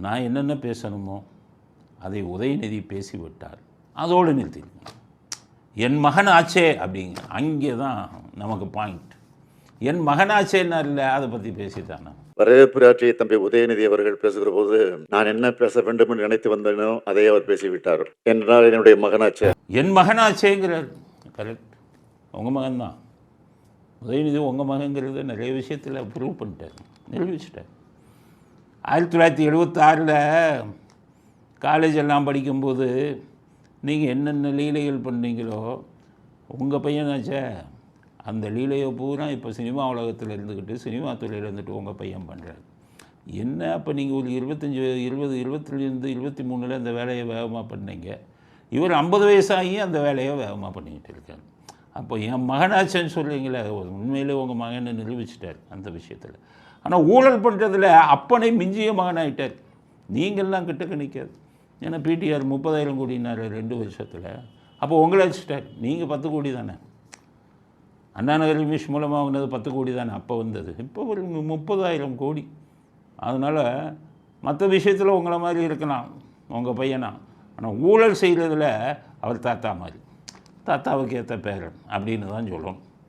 நான் என்னென்ன பேசணுமோ அதை உதயநிதி பேசிவிட்டார், அதோடு நிறுத்திடுங்க. என் மகன் ஆச்சே அப்படிங்க, அங்கே தான் நமக்கு பாயிண்ட். என் மகனாச்சேன்னா இல்லை, அதை பற்றி பேசித்தானே. வரவேற்புரையாற்றிய தம்பி உதயநிதி அவர்கள் பேசுகிற போது நான் என்ன பேச வேண்டும் என்று நினைத்து வந்தேனோ அதை அவர் பேசிவிட்டார். என்றால் என்னுடைய மகனாச்சே. என் மகனாச்சேங்கிறார். கரெக்ட், உங்கள் மகன்தான். உதயநிதி உங்கள் மகங்கிறத நிறைய விஷயத்தில் ப்ரூவ் பண்ணிட்டார், நிரூபிச்சிட்டார். 1976 காலேஜ் எல்லாம் படிக்கும்போது நீங்கள் என்னென்ன லீலைகள் பண்ணீங்களோ உங்கள் பையனாச்சே, அந்த லீலையை பூரா இப்போ சினிமா உலகத்தில் இருந்துக்கிட்டு சினிமா துறையில் இருந்துட்டு உங்கள் பையன் பண்ணுறாரு. என்ன அப்போ நீங்கள் ஒரு 23 அந்த வேலையை வேகமாக பண்ணீங்க, இவர் 50 வயசாகி அந்த வேலையை வேகமாக பண்ணிக்கிட்டு இருக்கார். அப்போ என் மகனாச்சேன்னு சொல்கிறீங்களே, உண்மையிலே உங்கள் மகனை நிரூபிச்சிட்டார் அந்த விஷயத்தில். ஆனால் ஊழல் பண்ணுறதுல அப்பனை மிஞ்சிய மகனாகிட்டார். நீங்கள்லாம் கிட்டக்க நிற்காது. ஏன்னா பிடிஆர் 30,000 கோடினார் 2 வருஷத்தில். அப்போ உங்களை வச்சுட்டார். நீங்கள் 10 கோடி தானே. அண்ணா நகர் நிமிஷ் மூலமாக வாங்கினது 10 கோடி தானே அப்போ வந்தது. இப்போ ஒரு 30,000 கோடி. அதனால் மற்ற விஷயத்தில் உங்களை மாதிரி இருக்கலாம் உங்கள் பையனா, ஆனால் ஊழல் செய்கிறதுல அவர் தாத்தா மாதிரி, தாத்தாவுக்கு ஏற்ற பேரன் அப்படின்னு தான் சொல்லணும்.